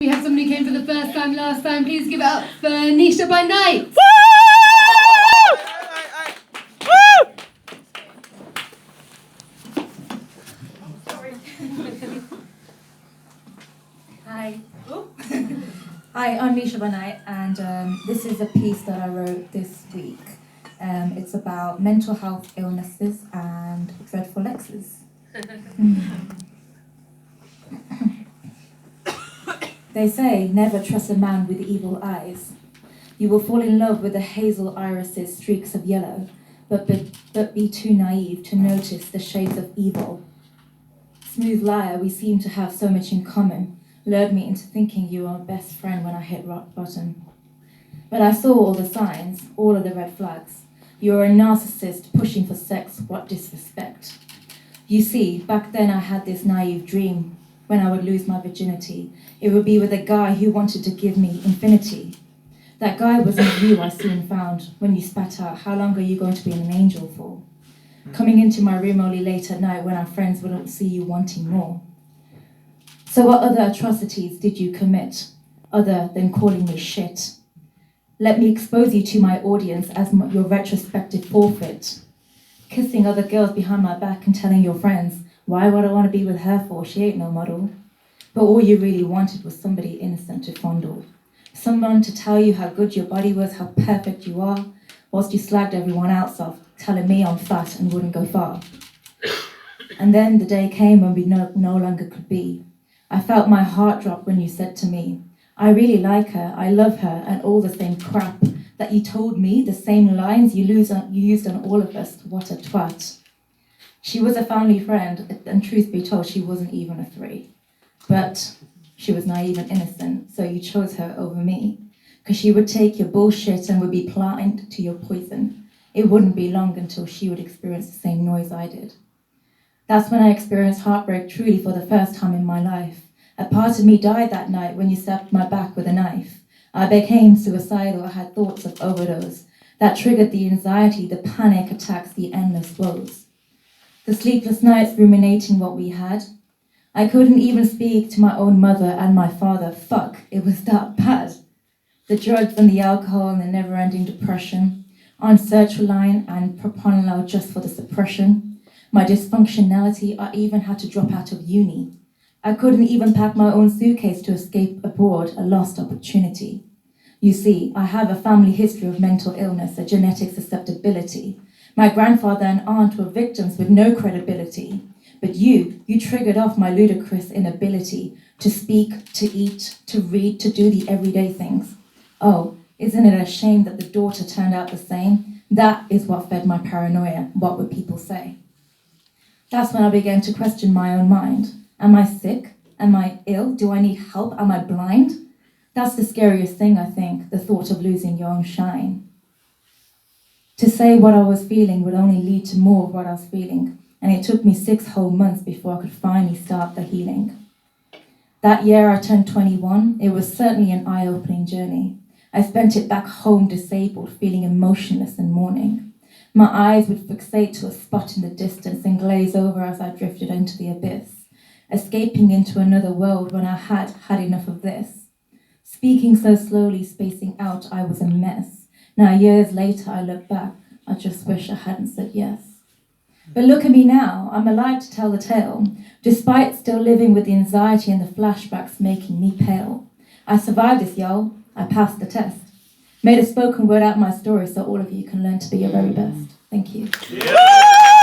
We have somebody who came for the first time, last time. Please give it up for Nisha by Night. Hi. Hi, I'm Nisha by Night, and this is a piece that I wrote this week. It's about mental health illnesses and dreadful exes. They say, never trust a man with evil eyes. You will fall in love with the hazel irises, streaks of yellow, but be too naive to notice the shades of evil. Smooth liar, we seem to have so much in common, lured me into thinking you were my best friend when I hit rock bottom. But I saw all the signs, all of the red flags. You were a narcissist pushing for sex, what disrespect. You see, back then I had this naive dream. When I would lose my virginity, it would be with a guy who wanted to give me infinity. That guy wasn't you, I soon found, when you spat out, how long are you going to be an angel for? Coming into my room only late at night when our friends wouldn't see you wanting more. So what other atrocities did you commit, other than calling me shit? Let me expose you to my audience as your retrospective forfeit. Kissing other girls behind my back and telling your friends, why would I want to be with her for? She ain't no model. But all you really wanted was somebody innocent to fondle. Someone to tell you how good your body was, how perfect you are, whilst you slagged everyone else off, telling me I'm fat and wouldn't go far. And then the day came when we no longer could be. I felt my heart drop when you said to me, I really like her, I love her, and all the same crap that you told me, the same lines you used on all of us. What a twat. She was a family friend, and truth be told, she wasn't even a 3. But she was naive and innocent, so you chose her over me. Because she would take your bullshit and would be blind to your poison. It wouldn't be long until she would experience the same noise I did. That's when I experienced heartbreak truly for the first time in my life. A part of me died that night when you stabbed my back with a knife. I became suicidal, I had thoughts of overdose. That triggered the anxiety, the panic attacks, the endless woes. The sleepless nights ruminating what we had. I couldn't even speak to my own mother and my father. Fuck, it was that bad. The drugs and the alcohol and the never-ending depression. On sertraline and propranolol just for the suppression. My dysfunctionality, I even had to drop out of uni. I couldn't even pack my own suitcase to escape abroad, a lost opportunity. You see, I have a family history of mental illness, a genetic susceptibility. My grandfather and aunt were victims with no credibility. But you triggered off my ludicrous inability to speak, to eat, to read, to do the everyday things. Oh, isn't it a shame that the daughter turned out the same? That is what fed my paranoia. What would people say? That's when I began to question my own mind. Am I sick? Am I ill? Do I need help? Am I blind? That's the scariest thing, I think, the thought of losing your own shine. To say what I was feeling would only lead to more of what I was feeling, and it took me 6 whole months before I could finally start the healing. That year I turned 21, it was certainly an eye-opening journey. I spent it back home disabled, feeling emotionless and mourning. My eyes would fixate to a spot in the distance and glaze over as I drifted into the abyss, escaping into another world when I had enough of this. Speaking so slowly, spacing out, I was a mess. Now, years later, I look back, I just wish I hadn't said yes. But look at me now, I'm alive to tell the tale, despite still living with the anxiety and the flashbacks making me pale. I survived this, y'all. I passed the test. Made a spoken word out my story so all of you can learn to be your very best. Thank you. Yeah.